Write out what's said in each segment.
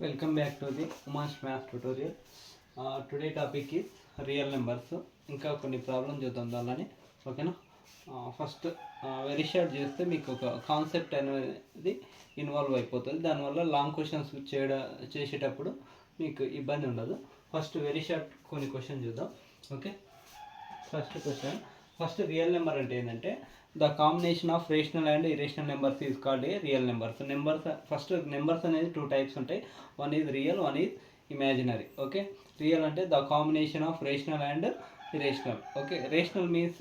Welcome back to the Umash Math tutorial. Today topic is real numbers. ఇంకా కొన్ని problem చూద్దాం దానిలోనే, ఓకేనా. ఫస్ట్ వెరీ షార్ట్ చేస్తే మీకు ఒక కాన్సెప్ట్ అనేది ఇన్వాల్వ్ అయిపోతుంది. దానివల్ల లాంగ్ క్వశ్చన్స్ చేసేటప్పుడు మీకు ఇబ్బంది ఉండదు. ఫస్ట్ వెరీ షార్ట్ కొన్ని క్వశ్చన్ చూద్దాం, ఓకే. ఫస్ట్ రియల్ నెంబర్ అంటే ఏంటంటే the combination of rational and irrational numbers is called a real numbers. First numbers అనేది టూ టైప్స్ ఉంటాయి. One is real, one is imaginary, okay. Real అంటే the combination of rational and irrational, okay. Rational means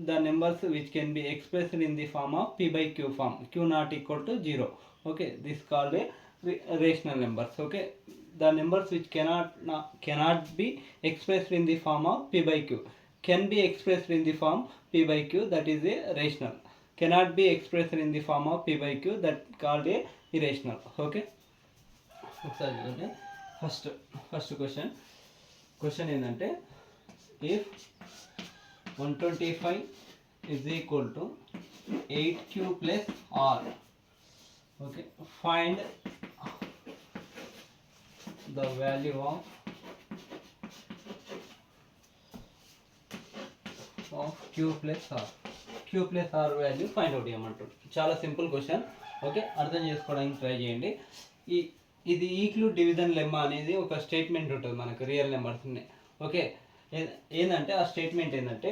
the numbers which can be expressed in the form of p by q form, q not equal to 0, okay. This is called a rational numbers, okay. The numbers which cannot be expressed in the form of p by q can be expressed in the form p by q, that is a rational. Cannot be expressed in the form of p by q, that called a irrational, okay. First question ఏంటంటే if 125 is equal to 8q plus r, okay, find the value of q plus r. q plus r value find out చేయమంటారు. చాలా simple question, okay. అర్థం చేసుకోవడానికి try చేయండి. ఇది ఈక్లూడ్ division lemma అనేది ఒక statement ఉంటుంది మనకు రియల్ నెంబర్స్ని, ఓకే. ఏంటంటే ఆ స్టేట్మెంట్ ఏంటంటే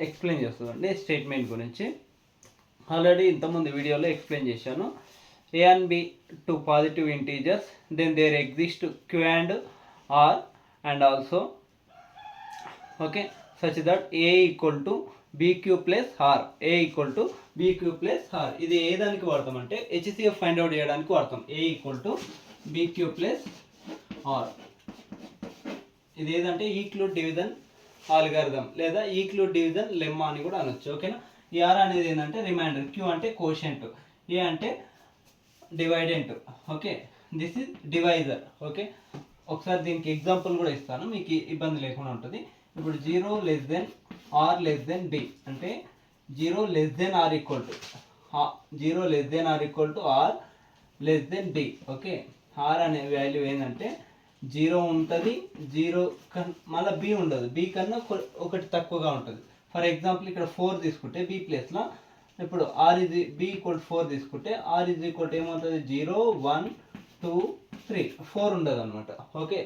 ఎక్స్ప్లెయిన్ చేస్తుందండి. స్టేట్మెంట్ గురించి ఆల్రెడీ ఇంతకుముందు వీడియోలో ఎక్స్ప్లెయిన్ చేశాను. A and B two positive integers, then there exist Q and R and also, okay, such that A equal to BQ plus R. A equal to BQ plus R. ఇది ఏ దానికి వాడతామంటే HCF find out చేయడానికి వాడతాం. A equal to BQ plus R. ఇది ఏదంటే ఈక్లూడ్ division algorithm లేదా ఈక్లూడ్ division lemma అని కూడా అనొచ్చు, ఓకేనా. ఈ ఆర్ అనేది ఏంటంటే రిమైండర్, క్యూ అంటే కోషెంట్, ఏ అంటే dividend, okay. This is divisor, okay. ఒకసారి దీనికి ఎగ్జాంపుల్ కూడా ఇస్తాను, మీకు ఇబ్బంది లేకుండా ఉంటుంది. ఇప్పుడు 0 less than R less than B అంటే 0 less than R equal to 0 less than R equal to R less than B, okay. ఆర్ అనే వాల్యూ ఏంటంటే 0 ఉంటుంది, 0 మళ్ళీ బి ఉండదు, బి కన్నా ఒకటి తక్కువగా ఉంటుంది. ఫర్ ఎగ్జాంపుల్ ఇక్కడ 4 తీసుకుంటే బి ప్లేస్లో ఇప్పుడు ఆర్ ఇది బి ఈక్వల్ 4 తీసుకుంటే ఆర్ ఇది ఈక్వల్ ఏమవుతుంది 0 1 2 3 4 ఉండదు అనమాట, ఓకే.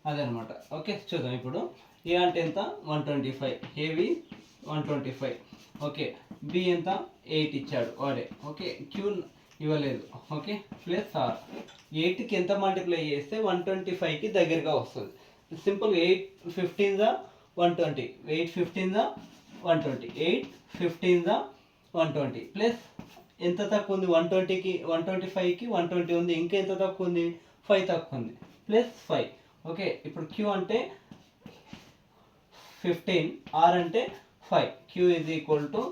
అదనమాట, ఓకే. చూద్దాం ఇప్పుడు. ఏ అంటే ఎంత 125, ఏవి 125, ఓకే. బి ఎంత 8 ఇచ్చాడు వాడే, ఓకే. క్యూ ఇవ్వలేదు, ఓకే. Plus R. 8కి ఎంత మల్టిప్లై చేస్తే 125కి దగ్గరగా వస్తుంది. సింపుల్ 8 15 120, 8 15 120, 8 15 120 ప్లస్ ఎంత తక్కువ ఉంది 120కి 125కి 120 ఉంది, ఇంకా ఎంత తక్కువ ఉంది 5 తక్కువ ఉంది, ప్లస్ 5, ఓకే. ఇప్పుడు క్యూ అంటే 15, ఆర్ అంటే 5, Q is equal to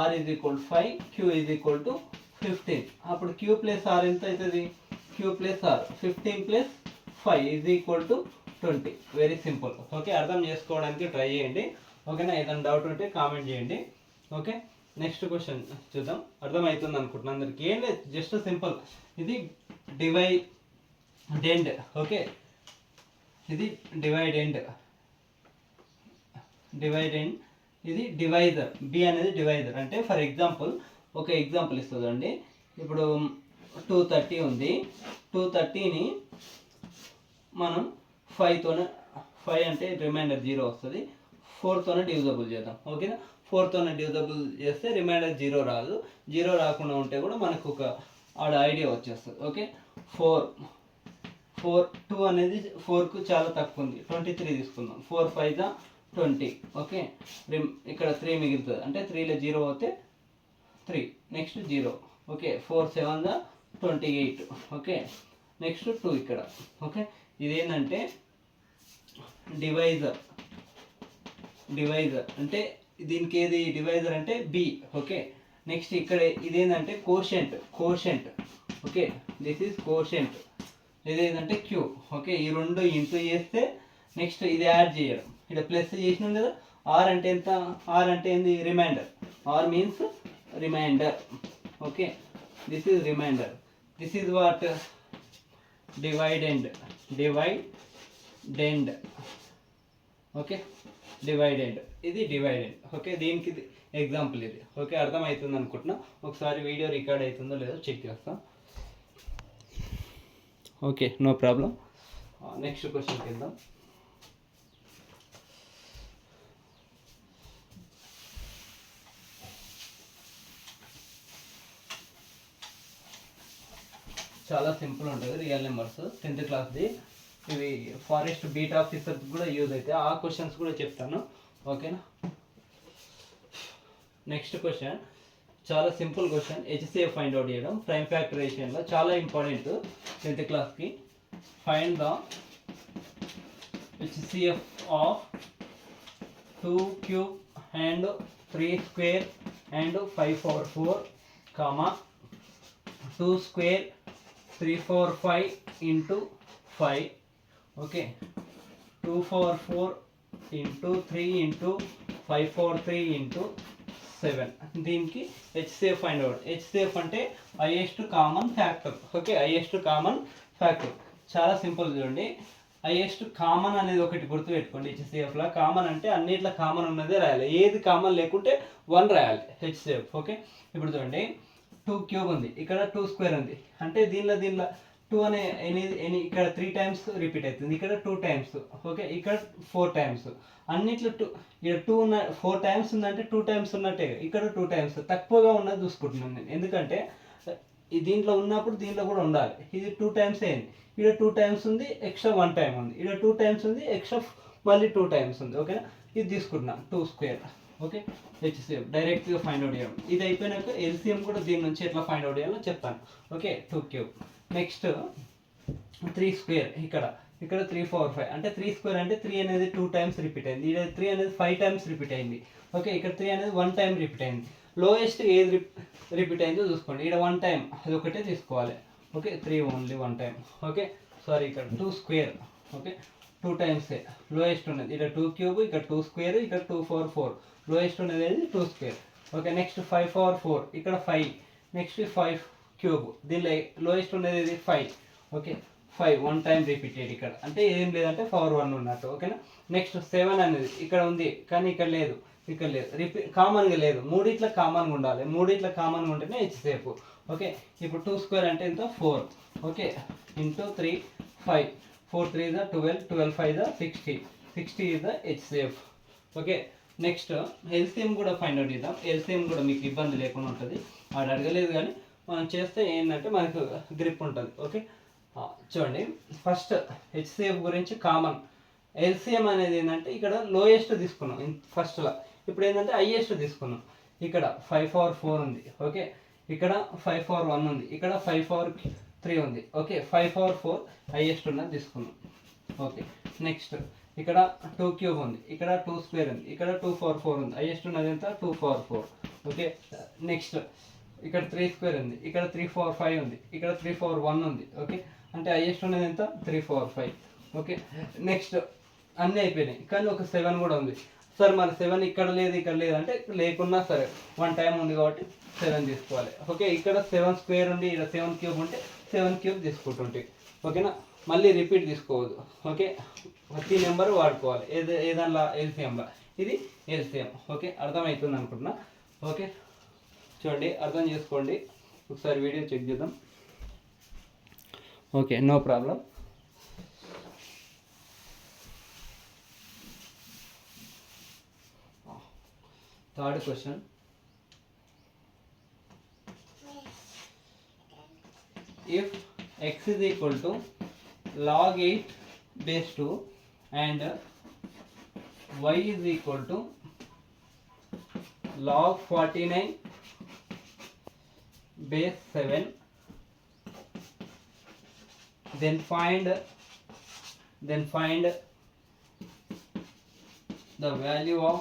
R is equal 5, Q is equal to 15. అప్పుడు క్యూ ప్లస్ ఆర్ ఎంత అవుతుంది, Q plus R 15 plus 5 is equal to 20. Very simple, okay. అర్థం చేసుకోవడానికి ట్రై చేయండి, ఓకేనా. ఏదైనా డౌట్ ఉంటే కామెంట్ చేయండి, ఓకే. నెక్స్ట్ క్వశ్చన్ చూద్దాం. అర్థమవుతుంది అనుకుంటున్నాను అందరికి. ఏం లేదు, జస్ట్ సింపుల్. ఇది డివైడెండ్, ఓకే. ఇది డివైడెండ్, ఇది డివైజర్. బి అనేది డివైజర్ అంటే ఫర్ ఎగ్జాంపుల్ ఒక ఎగ్జాంపుల్ ఇస్తుందండి. ఇప్పుడు 230 ఉంది, 230ని మనం 5తోనే, 5 అంటే రిమైండర్ 0 వస్తుంది, 4తోనే డివిజబుల్ చేద్దాం, ఓకేనా. 4తోనే డివిజబుల్ చేస్తే రిమైండర్ 0 రాదు. 0 రాకుండా ఉంటే కూడా మనకు ఒక ఐడియా వచ్చేస్తుంది, ఓకే. 2 అనేది 4కు చాలా తక్కువ ఉంది, 23 తీసుకుందాం. 4 5 20, ఓకే. ఇక్కడ 3 మిగులుతుంది అంటే 3లో 0 అవుతే 3, నెక్స్ట్ 0, ఓకే. 4 7 28, ఓకే. నెక్స్ట్ 2 ఇక్కడ, ఓకే. ఇదేంటంటే డివైజర్ అంటే దీనికి ఏది డివైజర్ అంటే బి, ఓకే. నెక్స్ట్ ఇక్కడ ఇదేంటంటే quotient, okay. This is quotient. ఇదేంటంటే క్యూ, ఓకే. ఈ రెండు ఇంటూ చేస్తే నెక్స్ట్ ఇది యాడ్ చేయడం, ఇక్కడ ప్లస్ చేసినాం కదా. ఆర్ అంటే ఎంత, ఆర్ అంటే ఏంది remainder, R means remainder, okay. This is remainder. This is what dividend okay, dividend, ఇది డివైడెండ్. ఓకే, దీనికి ఎగ్జాంపుల్ ఇది. ఓకే, అర్థమవుతుంది అనుకుంటున్నా. ఒకసారి వీడియో రికార్డ్ అవుతుందో లేదో చెక్ చేస్తాం. Okay, no problem. నెక్స్ట్ క్వశ్చన్కి వెళ్దాం. చాలా సింపుల్ ఉంటుంది. Real numbers 10th క్లాస్ది. ఇవి ఫారెస్ట్ బీట్ ఆఫీసర్ కూడా యూజ్ అవుతాయి. ఆ క్వశ్చన్స్ కూడా చెప్తాను. ఓకేనా. నెక్స్ట్ క్వశ్చన్ చాలా simple question. HCF find out చేయడం ప్రైమ్ ఫ్యాక్టరైజేషన్లో చాలా ఇంపార్టెంట్ 10th క్లాస్కి. Find the HCF of 2 cube and 3 square and 5 power 4, 2 square 3 4 5 into 5. Okay, 2 4 4 into 3 into 5 4 3 into 7. దీనికి హెచ్సిఎఫ్ ఫైండ్ అవుట్. హెచ్సిఎఫ్ అంటే highest common factor. Okay, highest common factor చాలా simple. చూడండి, highest common అనేది ఒకటి గుర్తుపెట్టుకోండి. హెచ్సిఎఫ్లో common అంటే అన్నిట్లో కామన్ ఉన్నదే రాయాలి. ఏది కామన్ లేకుంటే 1 రాయాలి హెచ్సిఎఫ్. ఓకే, ఇప్పుడు చూడండి 2 క్యూబ్ ఉంది, ఇక్కడ 2 స్క్వేర్ ఉంది. అంటే దీనిలో 2 అనే ఇక్కడ 3 టైమ్స్ రిపీట్ అవుతుంది, ఇక్కడ 2 టైమ్స్. ఓకే, ఇక్కడ 4 టైమ్స్. అన్నిట్లో 2, ఇక్కడ 2 ఉన్న 4 టైమ్స్ ఉందంటే 2 టైమ్స్ ఉన్నట్టే. ఇక్కడ 2 టైమ్స్ తక్కువగా ఉన్నది చూసుకుంటున్నాను నేను, ఎందుకంటే దీంట్లో ఉన్నప్పుడు దీంట్లో కూడా ఉండాలి. ఇది 2 టైమ్స్ అయింది, ఇక్కడ 2 టైమ్స్ ఉంది, ఎక్స్ట్రా 1 టైమ్ ఉంది, ఇక్కడ 2 టైమ్స్ ఉంది, ఎక్స్ట్రా మళ్ళీ 2 టైమ్స్ ఉంది. ఓకేనా, ఇది తీసుకుంటున్నాం 2 స్క్వేర్. ఓకే, హెచ్సిఎఫ్ డైరెక్ట్గా ఫైండ్ అవుట్ చేయడం. ఇది అయిపోయినాక ఎల్సిఎం కూడా దీని నుంచి ఎట్లా ఫైండ్ అవుట్ చేయాలో చెప్తాను. Okay, 2 cube. నెక్స్ట్ 3 స్క్వేర్, ఇక్కడ 3 4 5. అంటే 3 స్క్వేర్ అంటే 3 అనేది 2 టైమ్స్ రిపీట్ అయింది, ఇక్కడ 3 అనేది 5 టైమ్స్ రిపీట్ అయింది. ఓకే, ఇక్కడ 3 అనేది 1 టైం రిపీట్ అయింది. లోయెస్ట్ ఏది రిపీట్ అయిందో చూసుకోండి. ఇక్కడ 1 టైం, అది ఒకటే తీసుకోవాలి. Okay, 3 only 1 time. Okay, sorry, ఇక్కడ 2 స్క్వేర్. ఓకే, 2 టైమ్సే లోయెస్ట్ ఉన్నది. ఇక్కడ 2 క్యూబ్, ఇక్కడ 2 స్క్వేర్, ఇక్కడ 2 4 4. లోయెస్ట్ ఉన్నది 2 స్క్వేర్. ఓకే, నెక్స్ట్ 5 4 4, ఇక్కడ 5. నెక్స్ట్ 5 క్యూబ్, దీనిలో లోయెస్ట్ ఉన్నది 5. ఓకే, 5 1 టైం రిపీటెడ్ ఇక్కడ, అంటే ఏం లేదంటే పవర్ 1 ఉన్నట్టు. ఓకేనా. నెక్స్ట్ 7 అనేది ఇక్కడ ఉంది, కానీ ఇక్కడ లేదు, ఇక్కడ లేదు, కామన్గా లేదు. మూడిట్లా కామన్గా ఉండాలి, మూడిట్లా కామన్గా ఉంటేనే హెచ్సిఎఫ్. ఓకే, ఇప్పుడు 2 స్క్వేర్ అంటే ఎంత 4. Okay, into 3 5, 4 3 is 12, 12 5 is 60, 60 is the HCF. Okay, next LCM కూడా ఫైండ్ అవుట్ చేద్దాం. ఎల్సిఎం కూడా మీకు ఇబ్బంది లేకుండా ఉంటుంది. వాడు అడగలేదు కానీ మనం చేస్తే ఏంటంటే మనకు గ్రిప్ ఉంటుంది. ఓకే, చూడండి, ఫస్ట్ హెచ్సిఎఫ్ గురించి కామన్. ఎల్సిఎం అనేది ఏంటంటే ఇక్కడ లోయెస్ట్ తీసుకున్నాం ఫస్ట్లో, ఇప్పుడు ఏంటంటే హైయెస్ట్ తీసుకున్నాం. ఇక్కడ 5 4 4 ఉంది. ఓకే, ఇక్కడ 5 4 1 ఉంది, ఇక్కడ 5 4 3 ఉంది. ఓకే, 5 4 4 హైయెస్ట్ ఉన్నది తీసుకున్నాం. ఓకే, నెక్స్ట్ ఇక్కడ 2 క్యూబ్ ఉంది, ఇక్కడ 2 స్క్వేర్ ఉంది, ఇక్కడ 2 4 4 ఉంది. హైయెస్ట్ ఉన్నది ఎంత 2 4 4. ఓకే, నెక్స్ట్ ఇక్కడ 3 స్క్వేర్ ఉంది, ఇక్కడ 3 4 5 ఉంది, ఇక్కడ 3 4 1 ఉంది. ఓకే, అంటే హైయెస్ట్ ఉన్నది ఎంత 3 4 5. ఓకే, నెక్స్ట్ అన్నీ అయిపోయినాయి, కానీ ఒక 7 కూడా ఉంది. సార్ మరి 7 ఇక్కడ లేదు, ఇక్కడ లేదు అంటే లేకున్నా సరే 1 టైం ఉంది కాబట్టి 7 తీసుకోవాలి. ఓకే, ఇక్కడ 7 స్క్వేర్ ఉండి ఇక్కడ 7 క్యూబ్ ఉంటే 7 క్యూబ్ తీసుకుంటుంటే. ఓకేనా, మళ్ళీ రిపీట్ తీసుకోవద్దు. ఓకే, ప్రతి నెంబర్ వాడుకోవాలి ఏదన్నా ఎల్సిఎంలో. ఇది ఎల్సిఎం. ఓకే, అర్థమవుతుంది అనుకుంటున్నా. ఓకే, చూడండి, అర్థం చేసుకోండి. ఒకసారి వీడియో చెక్ చేద్దాం. Okay, no problem. Third question. If x is equal to log 8 base 2 and y is equal to log 49 base 7, then find the value of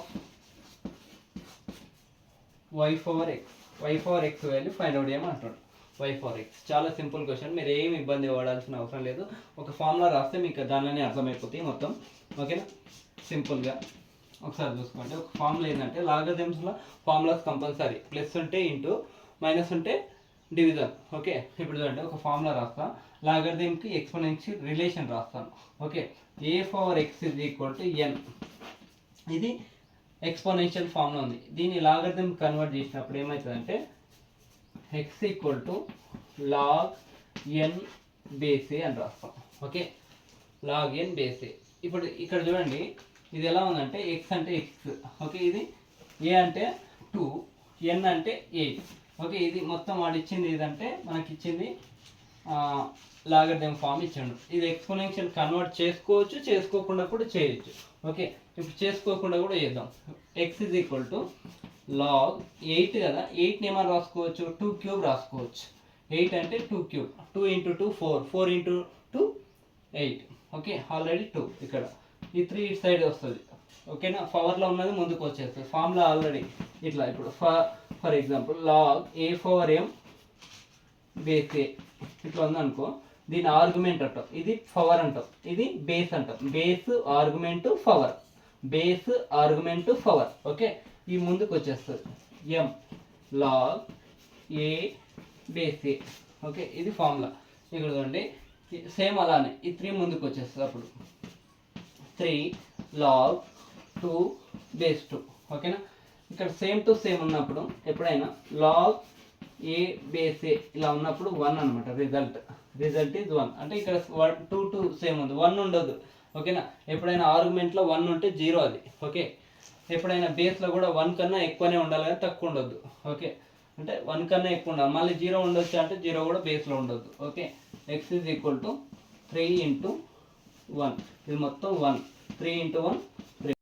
y for x. y for x value find out చేయమంటాడు. y for x చాలా simple question. మీరు ఏమి ఇబ్బంది పడాల్సిన అవసరం లేదు. ఒక formula రాస్తే మీకు దానిలోనే అర్థమైపోతాయి మొత్తం. ఓకేనా, సింపుల్గా ఒకసారి చూసుకోండి. ఒక ఫార్ములా ఏంటంటే లాగరిథమ్స్లో ఫార్ములాస్ కంపల్సరీ ప్లస్ ఉంటే ఇంటూ, మైనస్ ఉంటే డివిజన్. ఓకే, ఇప్పుడు చూడండి ఒక ఫార్ములా రాస్తా, లాగరిథంకి ఎక్స్పోనెన్షియల్ రిలేషన్ రాస్తాను. Okay, A power X is equal to N, ఇది ఎక్స్పోనెన్షియల్ ఫార్ములా ఉంది. దీన్ని లాగరిథం కన్వర్ట్ చేసినప్పుడు ఏమవుతుందంటే X equal to log N base A అని రాస్తాం. Okay, log N base A. ఇప్పుడు ఇక్కడ చూడండి ఇది ఎలా ఉందంటే ఎక్స్ అంటే ఎక్స్. ఓకే, ఇది ఏ అంటే 2, ఎన్ అంటే 8. ఓకే, ఇది మొత్తం వాడు ఇచ్చింది ఏదంటే మనకి ఇచ్చింది లాగరిథం ఫామ్ ఇచ్చాడు. ఇది ఎక్స్పోనెన్షియల్ కన్వర్ట్ చేసుకోవచ్చు, చేసుకోకుండా కూడా చేయొచ్చు. ఓకే, ఇప్పుడు చేసుకోకుండా కూడా చేద్దాం. X is equal to log 8 కదా, 8ని ఏమైనా రాసుకోవచ్చు, 2 క్యూబ్ రాసుకోవచ్చు. 8 అంటే 2 cube, 2 into 2 4, 4 into 2 8. Okay, already 2 ఇక్కడ, ఈ 3 ఇటు సైడ్ వస్తుంది. ఓకేనా, పవర్లో ఉన్నది ముందుకు వచ్చేస్తుంది ఫార్ములా ఆల్రెడీ ఇట్లా. ఇప్పుడు for example log A power M base A ఇట్లా ఉందనుకో, దీని ఆర్గ్యుమెంట్ అంటాం, ఇది పవర్ అంటాం, ఇది బేస్ అంటాం. Base argument power, base argument power. Okay, ఈ ముందుకు వచ్చేస్తుంది ఎం లాగ్ ఏ బేస్ ఏ. ఓకే, ఇది ఫార్ములా. ఇక్కడ చూడండి సేమ్ అలానే ఈ 3 ముందుకు వచ్చేస్తుంది. అప్పుడు 3 లాగ్ 2 బేస్ 2. ఓకేనా, ఇక్కడ సేమ్ టు సేమ్ ఉన్నప్పుడు ఎప్పుడైనా లాగ్ ఏ బేస్ ఏ ఇలా ఉన్నప్పుడు 1 అనమాట. Result is 1. అంటే ఇక్కడ 2 2 సేమ్ ఉంది, 1 ఉండదు. ఓకేనా, ఎప్పుడైనా ఆర్గ్యుమెంట్లో 1 ఉంటే 0 అది. ఓకే, ఎప్పుడైనా బేస్లో కూడా 1 కన్నా ఎక్కువనే ఉండాలి కానీ తక్కువ ఉండొద్దు. ఓకే, అంటే 1 కన్నా ఎక్కువ ఉండాలి. మళ్ళీ 0 ఉండొచ్చు అంటే 0 కూడా బేస్లో ఉండొద్దు. Okay, X is equal to 3 into 1, ఇది మొత్తం 1, 3 ఇంటూ 1 3.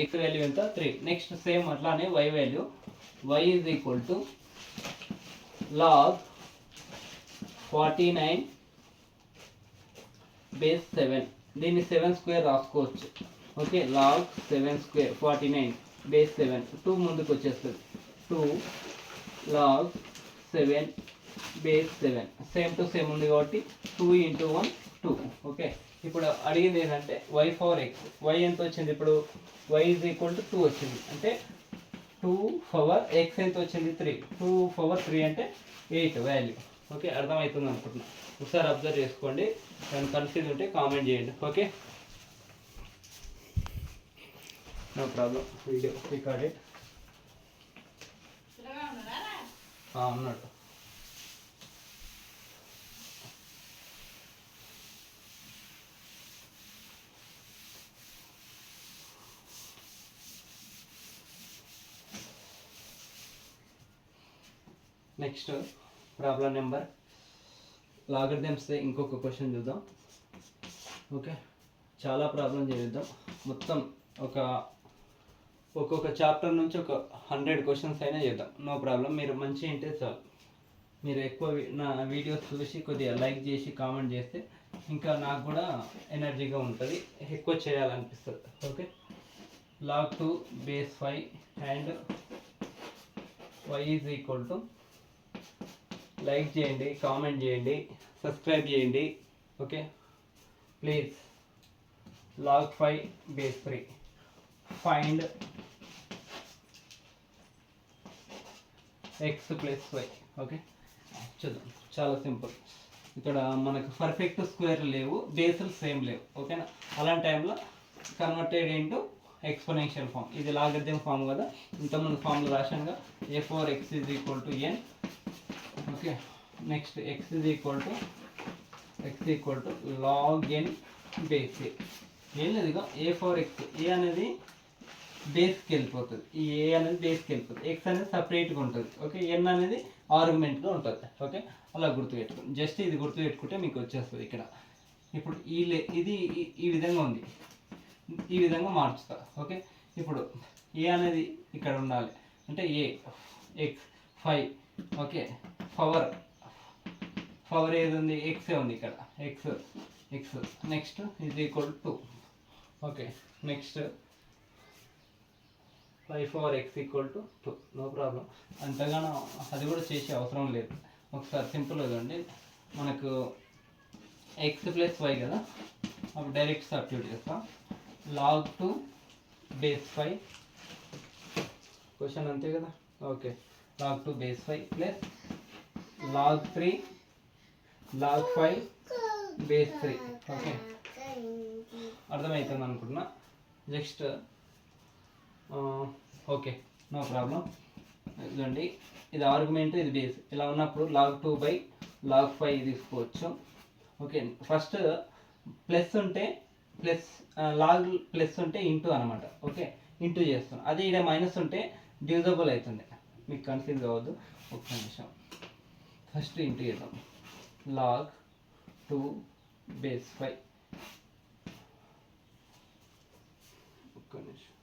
ఎక్స్ వాల్యూ ఎంత 3. నెక్స్ట్ సేమ్ అట్లానే Y value, Y is equal to log 49 base 7. దీన్ని 7 స్క్వేర్ రాసుకోవచ్చు. Okay, log 7 square 49 base 7. 2 ముందుకు వచ్చేస్తుంది, 2 log 7 base 7. Same to same ఉంది కాబట్టి 2 ఇంటూ 1 2. ఓకే, ఇప్పుడు అడిగింది ఏంటంటే వై పవర్ ఎక్స్, వై ఎంత వచ్చింది ఇప్పుడు, వై ఈజ్ ఈక్వల్ టు 2 వచ్చింది. అంటే 2 పవర్ ఎక్స్ ఎంత వచ్చింది 3, 2 పవర్ 3 అంటే 8 వాల్యూ. ఓకే, అర్థమవుతుంది అనుకుంటున్నా. ఒకసారి అబ్జర్వ్ చేసుకోండి, నేను కన్ఫ్యూజ్ ఉంటే కామెంట్ చేయండి. Okay, no problem, video recorded. ఉన్నాడు. నెక్స్ట్ ప్రాబ్లం నెంబర్ లాగరిథమ్స్ ఇంకొక క్వశ్చన్ చూద్దాం. ఓకే, చాలా ప్రాబ్లం చేద్దాం. మొత్తం ఒక్కొక్క చాప్టర్ నుంచి ఒక 100 క్వశ్చన్స్ అయినా చేద్దాం, నో ప్రాబ్లం. మీరు మంచి ఉంటే చాలు. మీరు ఎక్కువ నా వీడియోస్ చూసి కొద్దిగా లైక్ చేసి కామెంట్ చేస్తే ఇంకా నాకు కూడా ఎనర్జీగా ఉంటుంది, ఎక్కువ చేయాలనిపిస్తుంది. Okay, log 2 base 5 and y is equal to, like చేయండి, కామెంట్ చేయండి, సబ్స్క్రైబ్ చేయండి. Okay, please. log 5 base 3 find x plus y. Okay, చూద్దాం, చాలా సింపుల్. ఇక్కడ మనకు పర్ఫెక్ట్ స్క్వేర్ లేవు, బేసులు సేమ్ లేవు. ఓకేనా, అలాంటి టైంలో కన్వర్టెడ్ ఇంటూ ఎక్స్పోనెన్షియల్ ఫామ్, ఇది లాగరిథం ఫామ్ కదా, ఇంతకుముందు ఫామ్లో రాశానుగా. a4x is equal to n. Okay, next x is equal to log n base a. ఏం లేదు, ఇక a4x, a అనేది బేస్కి వెళ్ళిపోతుంది, ఈ a అనేది బేస్కి వెళ్ళిపోతుంది, x అనేది సపరేట్గా ఉంటుంది. ఓకే, n అనేది ఆర్గ్యుమెంట్గా ఉంటుంది. ఓకే, అలా గుర్తుపెట్టుకోండి. జస్ట్ ఇది గుర్తుపెట్టుకుంటే మీకు వచ్చేస్తుంది ఇక్కడ. ఇప్పుడు ఇది ఈ విధంగా ఉంది, ఈ విధంగా మార్చుతా. ఓకే, ఇప్పుడు ఏ అనేది ఇక్కడ ఉండాలి అంటే ఏ ఎక్స్ 5. ఓకే, పవర్ ఏది ఉంది, ఎక్సే ఉంది ఇక్కడ, X. Next is equal to 2. Okay, next 5 power X equal to 2. No problem, అంతగానో అది కూడా చేసే అవసరం లేదు. ఒకసారి సింపుల్గా చూడండి, మనకు ఎక్స్ ప్లస్ వై కదా, అప్పుడు డైరెక్ట్ సబ్స్టిట్యూట్ చేస్తాం. log 2 base 5 క్వశ్చన్ అంతే కదా. Okay, log 2 base 5 plus log 3 log 5 base 3. Okay, అర్థమవుతుంది అనుకుంటున్నా. Next okay, no problem. ఇదండి, ఇది ఆర్గ్యుమెంట్, ఇది బేస్. ఇలా ఉన్నప్పుడు log 2 log 5 తీసుకోవచ్చు. ఓకే, ఫస్ట్ ప్లస్ ఉంటే ప్లస్, లాగ్ ప్లస్ ఉంటే ఇంటూ అనమాట. ఓకే, ఇంటూ చేస్తాను. అదే ఇక్కడ మైనస్ ఉంటే డివిజబుల్ అవుతుంది, మీకు కన్ఫ్యూజ్ కావద్దు. ఒక్క నిమిషం, ఫస్ట్ ఇంటూ చేద్దాం. log 2 base 5. ఒక్క నిమిషం,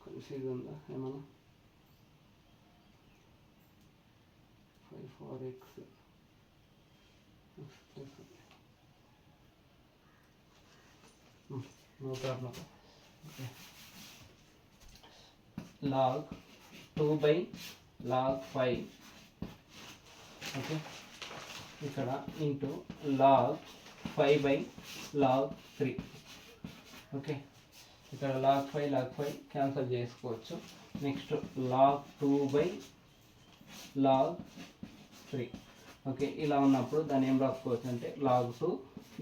కన్ఫ్యూజ్ ఉందా ఏమన్నా? 5 4x no problem. Okay. log 2 log 5. Okay, ఇక్కడ ఇంటూ log 5 log 3. ఓకే, ఇక్కడ log 5 క్యాన్సిల్ చేసుకోవచ్చు. Next log 2 log 3. ఓకే, ఇలా ఉన్నప్పుడు దాన్ని ఏం రాసుకోవచ్చు అంటే log 2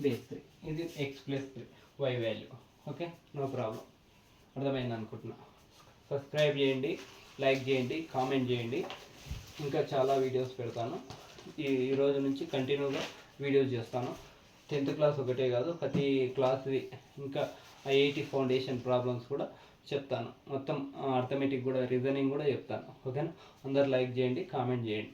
బేస్ 3. ఇది x plus 3 y value. Okay, no problem. అర్థమైంది అనుకుంటున్నా. సబ్స్క్రైబ్ చేయండి, లైక్ చేయండి, కామెంట్ చేయండి. ఇంకా చాలా వీడియోస్ పెడతాను. ఈ రోజు నుంచి కంటిన్యూగా వీడియోస్ చేస్తాను. 10th క్లాస్ ఒకటే కాదు, ప్రతి క్లాస్వి ఇంకా ఐఐటి ఫౌండేషన్ ప్రాబ్లమ్స్ కూడా చెప్తాను. మొత్తం అర్థమెటిక్ కూడా, రీజనింగ్ కూడా చెప్తాను. ఓకేనా? అందరు లైక్ చేయండి, కామెంట్ చేయండి.